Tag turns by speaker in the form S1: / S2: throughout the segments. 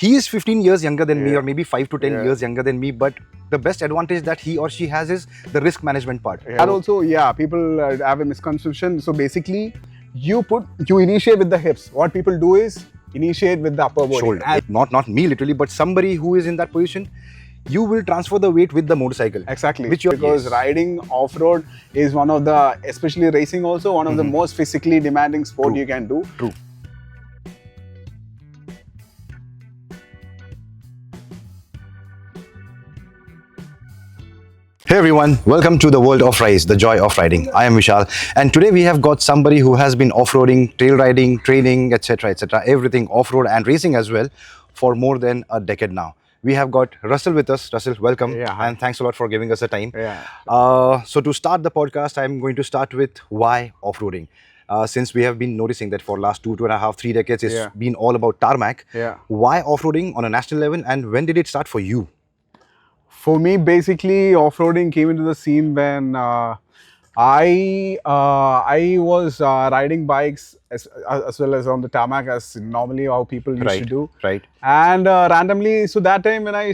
S1: he is 15 years younger than me,
S2: Yeah.
S1: or maybe 5 to 10
S2: Yeah.
S1: years younger than me, but the best advantage that he or she has is the risk management part.
S2: And also, yeah, people have a misconception. So basically, you initiate with the hips. What people do is initiate with the upper body.
S1: Shoulder.
S2: And
S1: Not me literally, but somebody who is in that position, you will transfer the weight with the motorcycle.
S2: exactly,
S1: Which you're-
S2: because
S1: Yes.
S2: riding off-road is one of the, especially racing also, one of the most physically demanding sport
S1: True.
S2: you can do.
S1: True. Hey everyone, welcome to the world of Rise, the joy of riding. I am Vishal, and today we have got somebody who has been off-roading, trail riding, training, etc., everything off-road and racing as well for more than a decade now. We have got Russell with us. Russell, welcome,
S2: Yeah, hi.
S1: and thanks a lot for giving us the time.
S2: Yeah.
S1: So to start the podcast, I'm going to start with why off-roading. Since we have been noticing that for last 2.5, 3 decades, it's
S2: Yeah.
S1: been all about tarmac.
S2: Yeah.
S1: Why off-roading on a national level, and when did it start for you?
S2: For me, basically, off-roading came into the scene when I was riding bikes as well as on the tarmac, as normally how people used to do.
S1: Right.
S2: And randomly, so that time when I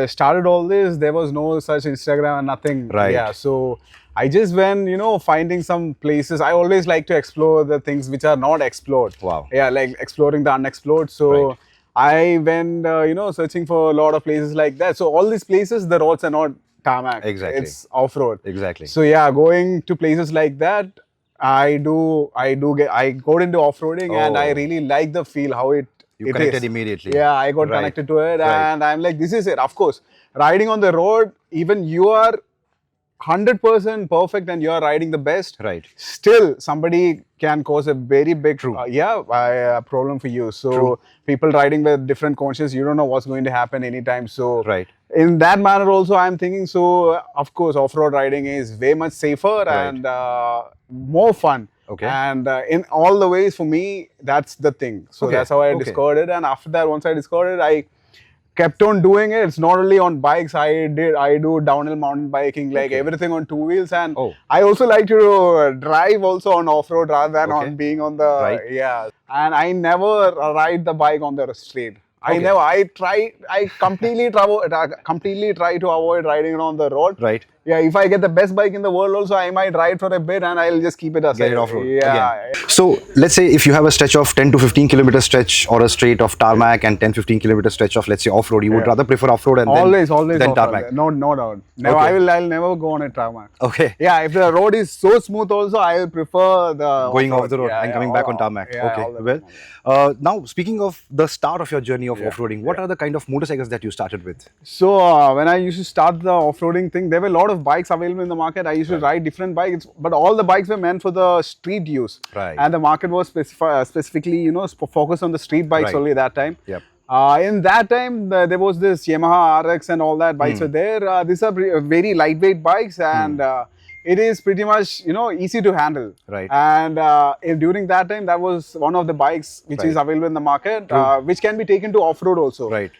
S2: started all this, there was no such Instagram and nothing.
S1: Right.
S2: Yeah. So I just went, finding some places. I always like to explore the things which are not explored.
S1: Wow.
S2: Yeah, like exploring the unexplored. So
S1: Right.
S2: I went, searching for a lot of places like that. So all these places, the roads are not tarmac.
S1: Exactly.
S2: It's off-road.
S1: Exactly.
S2: So yeah, going to places like that, I go into off-roading, and I
S1: Oh.
S2: really like the feel how it
S1: connected
S2: is.
S1: immediately.
S2: Yeah, I got
S1: Right.
S2: connected to it,
S1: Right.
S2: and I'm like, this is it. Of course, riding on the road, even you are 100% perfect and you are riding the best.
S1: Right.
S2: Still, somebody can cause a very big
S1: True.
S2: problem for you. So
S1: True.
S2: people riding with different conscience, you don't know what's going to happen anytime. So
S1: Right.
S2: in that manner also, I'm thinking, so of course off-road riding is way much safer
S1: Right.
S2: and more fun.
S1: Okay.
S2: And in all the ways, for me, that's the thing. So
S1: Okay.
S2: that's how I
S1: Okay.
S2: discovered it. And after that, once I discovered it, I kept on doing it. It's not only on bikes. I do downhill mountain biking, like
S1: Okay.
S2: everything on two wheels. And
S1: Oh.
S2: I also like to drive also on off-road rather than
S1: Okay.
S2: on being on the,
S1: Right.
S2: yeah. And I never ride the bike on the street.
S1: Okay.
S2: I completely try to avoid riding it on the road.
S1: Right.
S2: Yeah, if I get the best bike in the world also, I might ride for a bit and I'll just keep it aside.
S1: Get it off road.
S2: Yeah.
S1: Again. So let's say if you have a stretch of 10 to 15 kilometer stretch or a straight of tarmac and 10-15 kilometer stretch of, let's say, off road, you would
S2: Yeah.
S1: rather prefer off road and
S2: Always
S1: then
S2: off-road.
S1: tarmac.
S2: No doubt. Never,
S1: Okay.
S2: I'll never go on a tarmac.
S1: Okay.
S2: Yeah, if the road is so smooth also, I will prefer the
S1: Going
S2: off-road.
S1: off the road
S2: Yeah,
S1: and
S2: yeah,
S1: coming back
S2: all-
S1: on tarmac.
S2: yeah,
S1: Okay.
S2: all the
S1: Well,
S2: time.
S1: now speaking of the start of your journey of
S2: Yeah.
S1: off-roading, what are the kind of motorcycles that you started with?
S2: So when I used to start the off-roading thing, there were a lot of bikes available in the market. I used to ride different bikes, but all the bikes were meant for the street use.
S1: Right.
S2: And the market was specifically, focused on the street bikes
S1: Right.
S2: only that time.
S1: Yep.
S2: In that time, there was this Yamaha RX and all that bikes were there. These are very lightweight bikes, and it is pretty much easy to handle.
S1: Right.
S2: And during that time, that was one of the bikes which is
S1: Right.
S2: available in the market, which can be taken to off-road also.
S1: Right.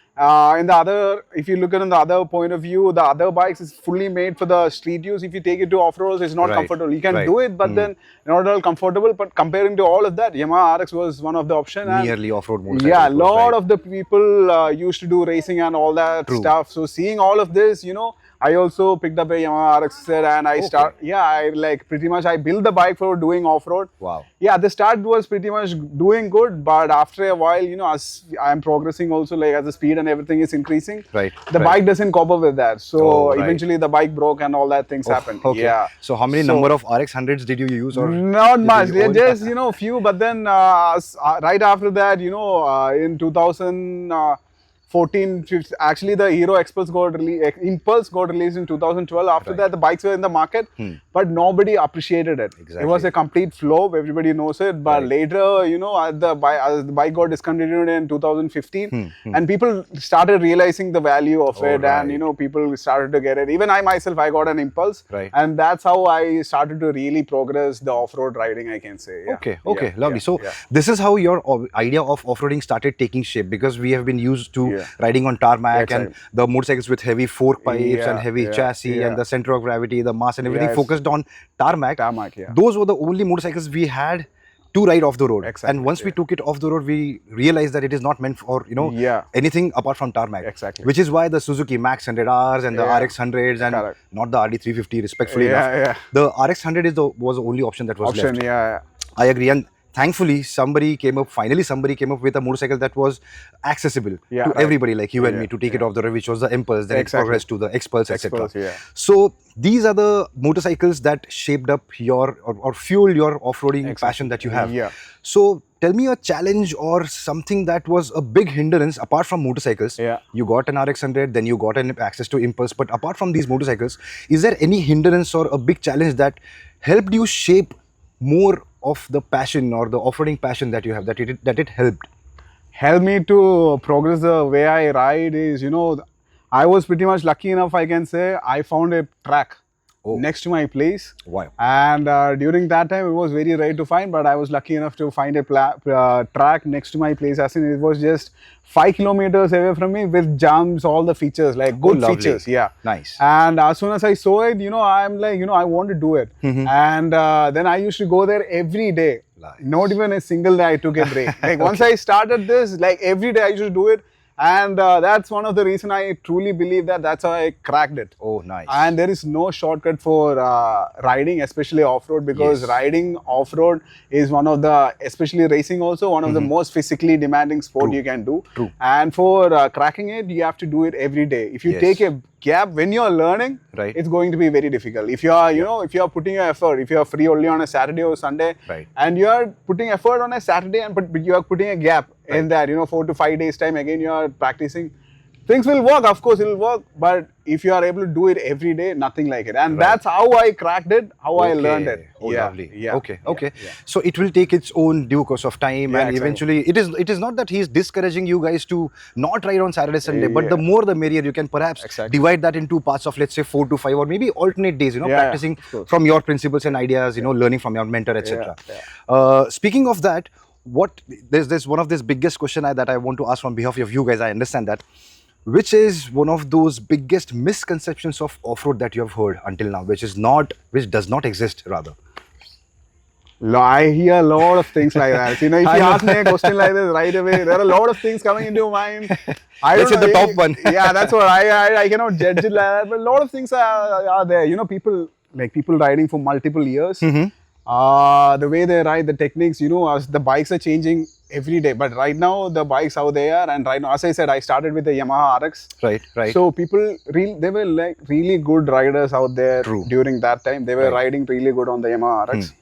S2: In the other, if you look at it on the other point of view, the other bikes is fully made for the street use. If you take it to off-road, it's not
S1: Right.
S2: comfortable. You can
S1: Right.
S2: do it, but then not at all comfortable. But comparing to all of that, Yamaha RX was one of the options.
S1: Nearly off-road motorcycles.
S2: Yeah, a lot
S1: right.
S2: of the people used to do racing and all that
S1: True.
S2: stuff. So seeing all of this, I also picked up a Yamaha RX set and I I built the bike for doing off-road.
S1: Wow.
S2: Yeah, the start was pretty much doing good, but after a while, as I'm progressing also, like as the speed and everything is increasing,
S1: Right.
S2: the
S1: right.
S2: bike doesn't cope up with that. So
S1: Oh, right.
S2: eventually the bike broke and all that things happened.
S1: Okay.
S2: Yeah.
S1: So how many number of RX 100s did you use? Or
S2: Not
S1: did
S2: much,
S1: you own?
S2: just few. But then right after that, in 2014, 15, actually the Hero Impulse got released in 2012. After
S1: Right.
S2: that, the bikes were in the market, but nobody appreciated it. It was
S1: Exactly.
S2: a complete flop. Everybody knows it. But
S1: Right.
S2: later, as the bike got discontinued in 2015, and people started realizing the value of
S1: Oh,
S2: it, and
S1: right.
S2: people started to get it. Even I myself, I got an Impulse,
S1: Right.
S2: and that's how I started to really progress the off-road riding, I can say. Yeah.
S1: Okay,
S2: Yeah,
S1: lovely.
S2: yeah,
S1: So
S2: yeah.
S1: this is how your idea of off-roading started taking shape, because we have been used to
S2: Yeah.
S1: riding on tarmac and
S2: Exactly.
S1: the motorcycles with heavy fork pipes
S2: Yeah,
S1: and heavy
S2: yeah,
S1: chassis
S2: yeah.
S1: and the center of gravity, the mass and everything
S2: Yes.
S1: focused on tarmac.
S2: Tarmac, yeah.
S1: Those were the only motorcycles we had to ride off the road.
S2: Exactly,
S1: And once we took it off the road, we realized that it is not meant for,
S2: Yeah.
S1: anything apart from tarmac.
S2: Exactly.
S1: Which is why the Suzuki Max 100Rs and the
S2: Yeah.
S1: RX 100s and
S2: Correct.
S1: not the RD350, respectfully
S2: Yeah,
S1: enough.
S2: yeah.
S1: The RX 100 was the only option that was
S2: Option,
S1: left.
S2: yeah.
S1: I agree. And thankfully, somebody came up with a motorcycle that was accessible
S2: Yeah,
S1: to
S2: right.
S1: everybody like you and
S2: Yeah,
S1: me to take it
S2: yeah.
S1: off the road, which was the Impulse, then
S2: Exactly.
S1: it progressed to the Xpulse, etc.
S2: Xpulse, yeah.
S1: So these are the motorcycles that shaped up your or fueled your off-roading passion that you have.
S2: Yeah.
S1: So tell me a challenge or something that was a big hindrance apart from motorcycles.
S2: Yeah.
S1: You got an RX 100, then you got an access to Impulse. But apart from these motorcycles, is there any hindrance or a big challenge that helped you shape more of the passion or the off-roading passion that you have, that it helped?
S2: Helped me to progress the way I ride is, I was pretty much lucky enough, I can say. I found a track next to my place.
S1: Wow.
S2: And during that time, it was very rare to find, but I was lucky enough to find a track next to my place. As in, it was just 5 kilometers away from me with jumps, all the features, like good
S1: lovely.
S2: features. Yeah.
S1: Nice.
S2: And as soon as I saw it, I'm like, I want to do it. And then I used to go there every day.
S1: Nice.
S2: Not even a single day I took a break. Like once I started this, like every day I used to do it. And that's one of the reason I truly believe that's how I cracked it.
S1: Oh, nice.
S2: And there is no shortcut for riding, especially off-road, because
S1: Yes.
S2: riding off-road is one of the, especially racing also, one of the most physically demanding sport you can do.
S1: True.
S2: And for cracking it, you have to do it every day. If you
S1: Yes.
S2: take a gap when you're learning,
S1: Right.
S2: it's going to be very difficult. If you are, if you are putting your effort, if you are free only on a Saturday or Sunday,
S1: Right.
S2: and you are putting effort on a Saturday and but you are putting a gap in that, 4 to 5 days time, again you are practicing, things will work, of course it will work, but if you are able to do it every day, nothing like it. And that's how I cracked it, how I learned it.
S1: Oh,
S2: Yeah,
S1: lovely.
S2: yeah,
S1: Okay.
S2: yeah.
S1: So it will take its own due course of time,
S2: Yeah,
S1: and
S2: exactly.
S1: eventually it is not that he is discouraging you guys to not ride on Saturday, Sunday, but
S2: Yeah.
S1: the more the merrier. You can perhaps
S2: Exactly.
S1: divide that into parts of, let's say, 4 to 5, or maybe alternate days.
S2: Yeah,
S1: practicing
S2: of course.
S1: from your principles and ideas. Learning from your mentor, etc.
S2: Yeah,
S1: Speaking of that, there's one of this biggest question that I want to ask on behalf of you guys. I understand that. Which is one of those biggest misconceptions of off-road that you have heard until now, which does not exist rather?
S2: I hear a lot of things like that. If you ask me a question like this right away, there are a lot of things coming into your mind.
S1: Let's hit the top one.
S2: Yeah, that's what I cannot judge it like that. But a lot of things are there. People riding for multiple years. The way they ride, the techniques, as the bikes are changing every day. But right now, the bikes how they are, and right now, as I said, I started with the Yamaha RX.
S1: Right.
S2: So people, they were like really good riders out there.
S1: True.
S2: During that time. They were
S1: Right.
S2: riding really good on the Yamaha RX.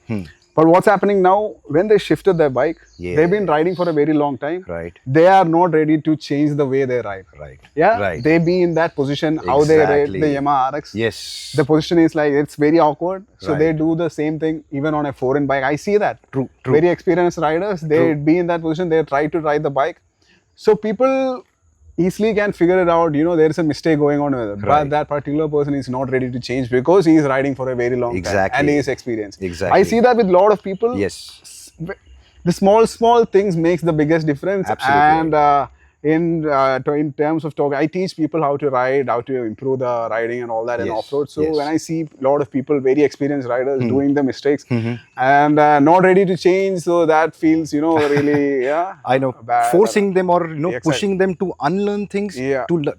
S2: But what's happening now, when they shifted their bike, they've been riding for a very long time.
S1: Right.
S2: They are not ready to change the way they ride.
S1: Right.
S2: Yeah.
S1: Right.
S2: They be in that position, how they ride
S1: Exactly.
S2: the Yamaha RX.
S1: Yes.
S2: The position is like, it's very awkward. So
S1: Right.
S2: they do the same thing even on a foreign bike. I see that.
S1: True.
S2: Very experienced riders, they be in that position, they try to ride the bike. So people easily can figure it out, there is a mistake going on with it.
S1: Right.
S2: But that particular person is not ready to change because he is riding for a very long time.
S1: Exactly.
S2: And he is experienced.
S1: Exactly.
S2: I see that with a lot of people.
S1: Yes.
S2: The small things makes the biggest difference.
S1: Absolutely.
S2: And in terms of talk, I teach people how to ride, how to improve the riding and all that in
S1: Yes,
S2: off-road. So
S1: yes.
S2: when I see a lot of people, very experienced riders, doing the mistakes and not ready to change, so that feels, really,
S1: I know.
S2: bad.
S1: Forcing them or
S2: Exactly.
S1: pushing them to unlearn things
S2: Yeah.
S1: to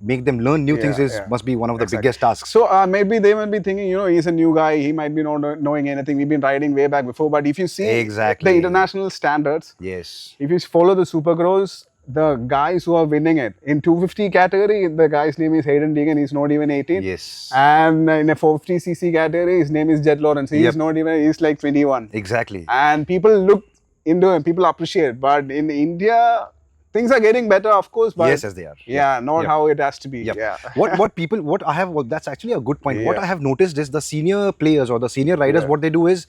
S1: make them learn new things must be one of the biggest tasks.
S2: So maybe they might be thinking, he's a new guy, he might be not knowing anything. We've been riding way back before, but if you see
S1: Exactly.
S2: the international standards,
S1: Yes.
S2: if you follow the Supercross, the guys who are winning it in 250 category, the guy's name is Hayden Deegan. He's not even 18.
S1: Yes.
S2: And in a 450cc category, his name is Jed Lawrence. He's not even. He's like 21.
S1: Exactly.
S2: And people look into him. People appreciate. But in India, things are getting better, of course. But
S1: Yes, as they are.
S2: Yeah, not
S1: Yep.
S2: how it has to be.
S1: Yep.
S2: Yeah.
S1: That's actually a good point. What
S2: Yeah.
S1: I have noticed is the senior players or the senior riders,
S2: Yeah.
S1: what they do is,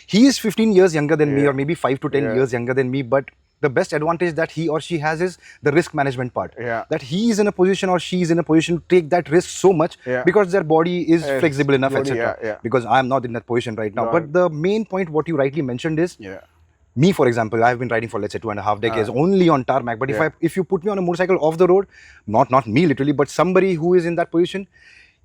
S1: he is 15 years younger than me,
S2: Yeah.
S1: or maybe 5 to 10
S2: Yeah.
S1: years younger than me, but the best advantage that he or she has is the risk management part.
S2: Yeah.
S1: That he is in a position or she is in a position to take that risk so much
S2: Yeah.
S1: because their body is
S2: Yes,
S1: flexible enough,
S2: body,
S1: etc.
S2: yeah.
S1: Because I am not in that position right now.
S2: Right.
S1: But the main point, what you rightly mentioned is,
S2: Yeah.
S1: me, for example, I've been riding for, let's say, 2.5 decades only on tarmac. But
S2: Yeah.
S1: if you put me on a motorcycle off the road, not me literally, but somebody who is in that position,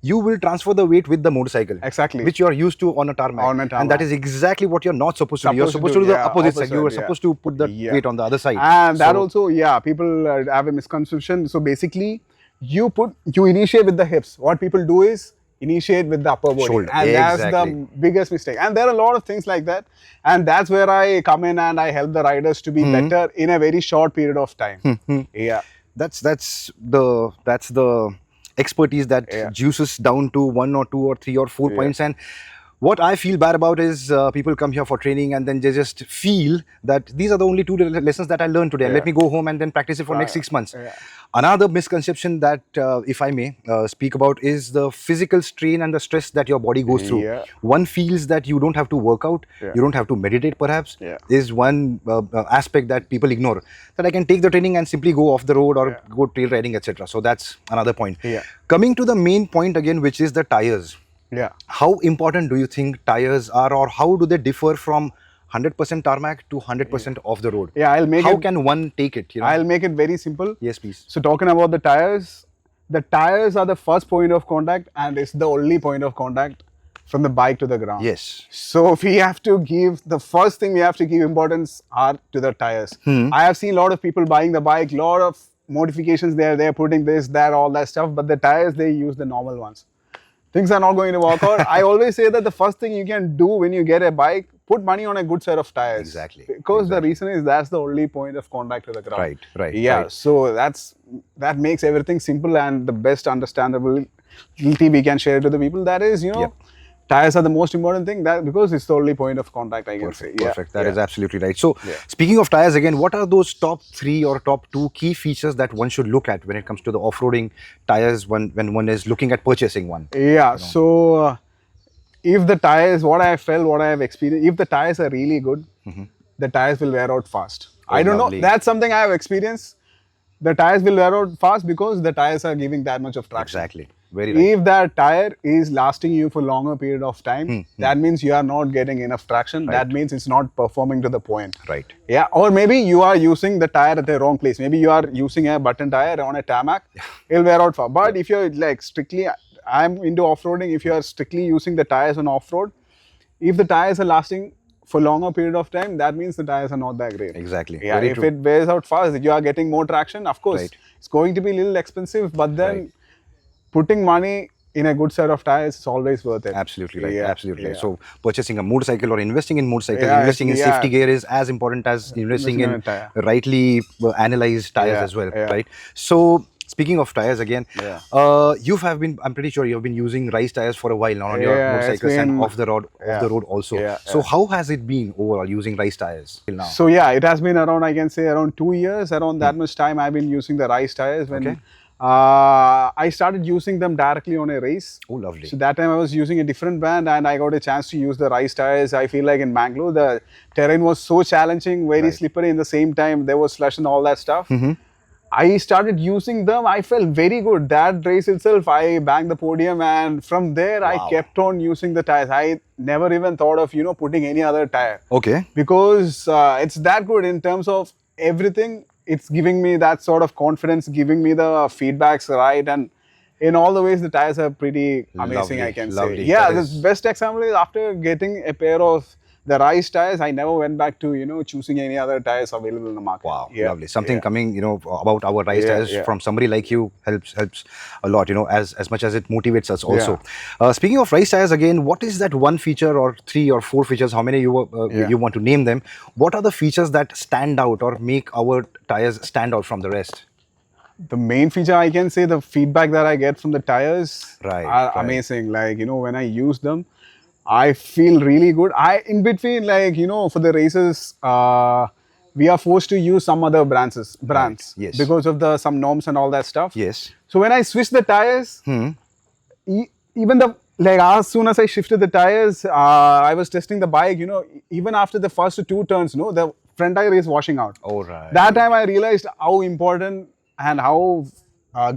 S1: you will transfer the weight with the motorcycle.
S2: Exactly.
S1: Which you are used to on a tarmac.
S2: On a tarmac.
S1: And that is exactly what you're not supposed to do. You're
S2: Supposed
S1: supposed
S2: to
S1: to
S2: do,
S1: do the
S2: yeah,
S1: opposite side. You are
S2: opposite,
S1: supposed to put the
S2: Yeah.
S1: weight on the other side.
S2: And that
S1: So-
S2: also, yeah, people have a misconception. So basically, you initiate with the hips. What people do is initiate with the upper body,
S1: Shoulder.
S2: and that's
S1: Exactly.
S2: the biggest mistake. And there are a lot of things like that, and that's where I come in and I help the riders to be better in a very short period of time. Yeah.
S1: That's the expertise that
S2: Yeah.
S1: juices down to 1 or 2 or 3 or 4 points. And what I feel bad about is people come here for training and then they just feel that these are the only 2 lessons that I learned today. Let me go home and then practice it for next 6 months.
S2: Yeah.
S1: Another misconception that, if I may speak about, is the physical strain and the stress that your body goes through.
S2: Yeah.
S1: One feels that you don't have to work out,
S2: Yeah.
S1: you don't have to meditate perhaps,
S2: Yeah.
S1: is one aspect that people ignore. That I can take the training and simply go off the road or go trail riding, etc. So that's another point.
S2: Yeah.
S1: Coming to the main point again, which is the tires.
S2: Yeah.
S1: How important do you think tires are, or how do they differ from 100% tarmac to 100% off the road?
S2: Yeah, I'll make
S1: How
S2: it.
S1: can one take it? You know?
S2: I'll make it very simple.
S1: Yes, please.
S2: So talking about the tires are the first point of contact, and it's the only point of contact from the bike to the ground.
S1: Yes.
S2: So we have to give the first thing we have to give importance are to the tires. I have seen a lot of people buying the bike, lot of modifications there. They're putting this, that, all that stuff, but the tires they use the normal ones. Things are not going to work out. I always say that the first thing you can do when you get a bike, put money on a good set of tires.
S1: Exactly.
S2: Because the reason is that's the only point of contact to the ground.
S1: Right, right,
S2: Yeah.
S1: right.
S2: So that makes everything simple and the best understandability we can share to the people. That is,
S1: Yep.
S2: tires are the most important thing because it's the only point of contact I can say. Yeah,
S1: Perfect. That
S2: yeah.
S1: is absolutely right. So,
S2: Yeah.
S1: speaking of tires again, what are those top 3 or top 2 key features that one should look at when it comes to the off-roading tires when one is looking at purchasing one?
S2: Yeah. So if the tires, what I felt, what I have experienced, if the tires are really good, the tires will wear out fast. I don't
S1: lovely.
S2: know. That's something I have experienced. The tires will wear out fast because the tires are giving that much of traction.
S1: Exactly. Very right.
S2: If that tire is lasting you for longer period of time, that means you are not getting enough traction. That means it's not performing to the point.
S1: Right.
S2: Yeah, or maybe you are using the tire at the wrong place. Maybe you are using a button tire on a tarmac. It'll wear out fast. But if you're like strictly, I'm into off-roading. If you are strictly using the tires on off-road, if the tires are lasting for longer period of time, that means the tires are not that great.
S1: Exactly.
S2: Yeah,
S1: Very
S2: if
S1: true.
S2: it wears out fast, you are getting more traction. Of course,
S1: Right.
S2: it's going to be a little expensive, but then
S1: Right.
S2: putting money in a good set of tires is always worth it.
S1: Absolutely right.
S2: Yeah,
S1: Absolutely right.
S2: yeah.
S1: So, purchasing a motorcycle or investing in motorcycles,
S2: Yeah,
S1: investing in
S2: yeah.
S1: safety gear is as important as investing
S2: Investing in
S1: in
S2: a tire.
S1: rightly analyzed tires
S2: Yeah,
S1: as well,
S2: yeah.
S1: right? So, speaking of tires again,
S2: Yeah.
S1: I'm pretty sure you've been using Rice tires for a while now on your
S2: Yeah, it's
S1: motorcycles and
S2: been-
S1: off the road also.
S2: Yeah,
S1: So, how has it been overall using Rice tires till now?
S2: So yeah, it has been around, I can say, around 2 years. Around that much time, I've been using the Rice tires. When
S1: Okay.
S2: I started using them directly on a race.
S1: Oh, lovely.
S2: So that time I was using a different brand, and I got a chance to use the Rice tires. I feel like in Bangalore, the terrain was so challenging, very slippery. In the same time, there was slush and all that stuff. I started using them. I felt very good. That race itself, I bagged the podium, and from there, I
S1: Wow.
S2: kept on using the tires. I never even thought of putting any other tire
S1: Okay.
S2: because it's that good in terms of everything. It's giving me that sort of confidence, giving me the feedbacks right, and in all the ways, the tires are pretty amazing.
S1: Lovely,
S2: I can
S1: lovely.
S2: say. Yeah,
S1: That
S2: the
S1: is-
S2: best example is after getting a pair of the Rice tires, I never went back to choosing any other tires available in the market.
S1: Wow,
S2: Yeah,
S1: lovely. Something
S2: yeah.
S1: coming, about our Rice
S2: Yeah,
S1: tires
S2: yeah.
S1: from somebody like you helps a lot, as much as it motivates us also. Speaking of Rice tires again, what is that one feature or 3 or 4 features, how many you want to name them? What are the features that stand out or make our tires stand out from the rest?
S2: The main feature, I can say, the feedback that I get from the tires
S1: Right,
S2: are
S1: right.
S2: amazing. Like, when I use them, I feel really good. In between, like, for the races, we are forced to use some other brands.
S1: yes.
S2: Because of some norms and all that stuff.
S1: Yes.
S2: So when I switched the tires, even as soon as I shifted the tires, I was testing the bike, even after the first 2 turns, the front tire is washing out.
S1: All right.
S2: That time I realized how important and how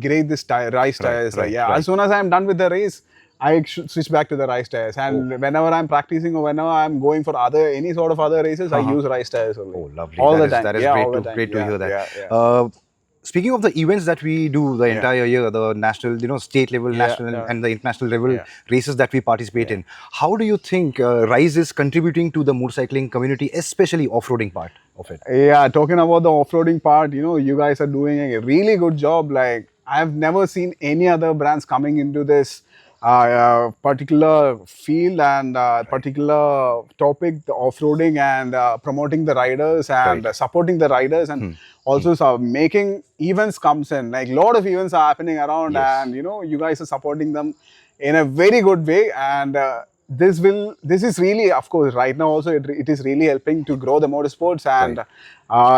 S2: great this Rice tires are.
S1: right,
S2: Yeah,
S1: right.
S2: as soon as I'm done with the race, I should switch back to the Rice tires. And whenever I'm practicing or whenever I'm going for any sort of other races, I use Rice tires only.
S1: Oh, lovely.
S2: All
S1: That
S2: the
S1: is-
S2: time.
S1: That is
S2: Yeah,
S1: great
S2: all the
S1: to
S2: time.
S1: great to
S2: Yeah,
S1: hear that.
S2: yeah, yeah.
S1: speaking of the events that we do the entire year, the national, state level, national, and the international level races that we participate in, how do you think Rise is contributing to the motorcycling community, especially off-roading part of it?
S2: Yeah, talking about the off-roading part, you guys are doing a really good job. Like, I've never seen any other brands coming into this particular field and particular topic, the off-roading, and promoting the riders and supporting the riders, and also making events comes in. Like, a lot of events are happening around, and you guys are supporting them in a very good way. And this is really, of course, right now also it is really helping to grow the motorsports, and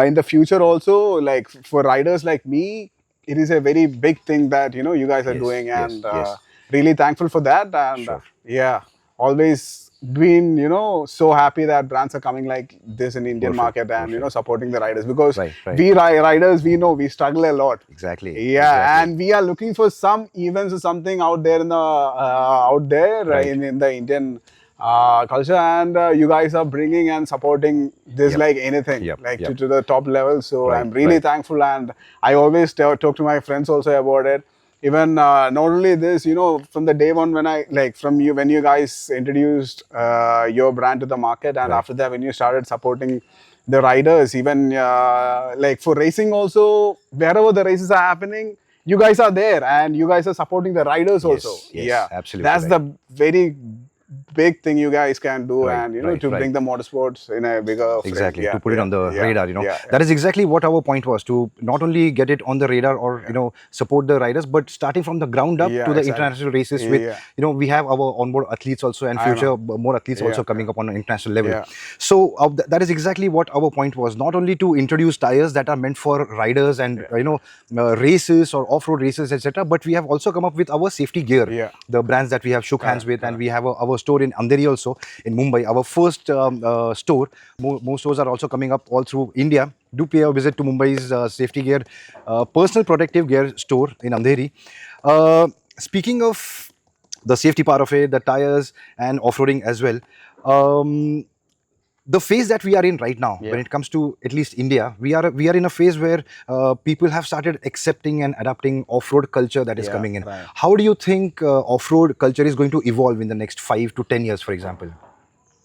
S2: in the future also, like for riders like me, it is a very big thing that you guys are doing, and really thankful for that. And always been so happy that brands are coming like this in Indian market, and supporting the riders, because we riders, we know we struggle a lot.
S1: Exactly.
S2: And we are looking for some events or something out there in the in the Indian culture, and you guys are bringing and supporting this like anything, to the top level. So I'm really thankful, and I always talk to my friends also about it. Even not only this, from the day one when when you guys introduced your brand to the market, and after that when you started supporting the riders, even like for racing also, wherever the races are happening, you guys are there, and you guys are supporting the riders also.
S1: Absolutely.
S2: That's the very big thing you guys can do, and to bring the motorsports in a bigger frame.
S1: To put it on the radar. That is exactly what our point was, to not only get it on the radar or support the riders, but starting from the ground up to the international races with we have our onboard athletes also, and future more athletes also coming up on an international level. So that is exactly what our point was, not only to introduce tires that are meant for riders and races or off-road races, etc., but we have also come up with our safety gear, the brands that we have shook hands with, and we have our store in Andheri also, in Mumbai, our first store. More stores are also coming up all through India. Do pay a visit to Mumbai's safety gear, personal protective gear store in Andheri. Speaking of the safety part of it, the tires and off-roading as well, the phase that we are in right now, when it comes to at least India, we are in a phase where people have started accepting and adapting off-road culture that is coming in. How do you think off-road culture is going to evolve in the next 5 to 10 years, for example?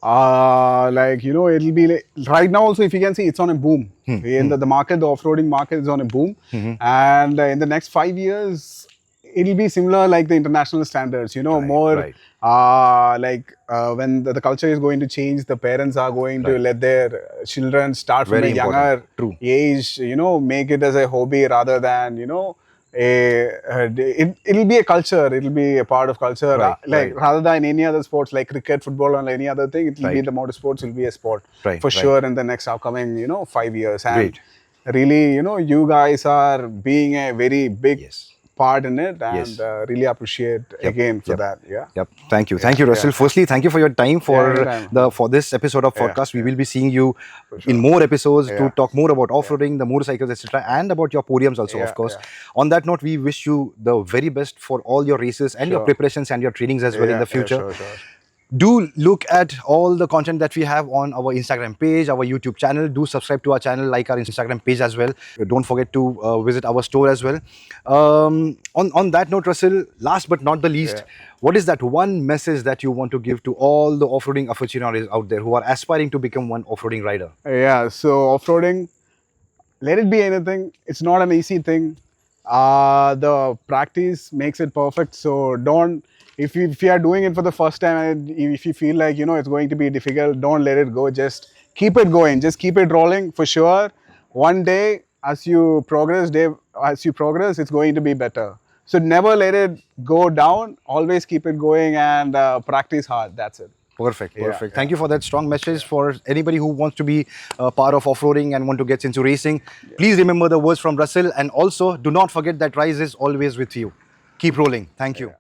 S2: It'll be right now also, if you can see, it's on a boom. In the market, the off-roading market is on a boom, and in the next 5 years, it'll be similar like the international standards, more when the culture is going to change, the parents are going to let their children start from a younger age, make it as a hobby rather than, it'll be a culture, it'll be a part of culture, rather than any other sports like cricket, football, or any other thing, it'll be the motorsports will be a sport for sure in the next upcoming, 5 years. And really, you guys are being a very big part in it, and really appreciate again for that.
S1: Thank you, Russell. Firstly, thank you for your time for this episode of podcast. We will be seeing you in more episodes to talk more about off-roading, the motorcycles, etc., and about your podiums also, of course. On that note, we wish you the very best for all your races and your preparations and your trainings as well in the future. Do look at all the content that we have on our Instagram page, our YouTube channel. Do subscribe to our channel, like our Instagram page as well. Don't forget to visit our store as well. On that note, Russell, last but not the least, what is that one message that you want to give to all the off-roading aficionados out there who are aspiring to become one off-roading rider?
S2: So off-roading, let it be anything. It's not an easy thing. The practice makes it perfect. So don't, if you are doing it for the first time, and if you feel like it's going to be difficult, don't let it go. Just keep it going. Just keep it rolling for sure. One day, as you progress, it's going to be better. So never let it go down. Always keep it going, and practice hard. That's it.
S1: Perfect. Thank you for that strong message for anybody who wants to be part of off-roading and want to get into racing. Please remember the words from Russell, and also do not forget that Rise is always with you. Keep rolling. Thank you.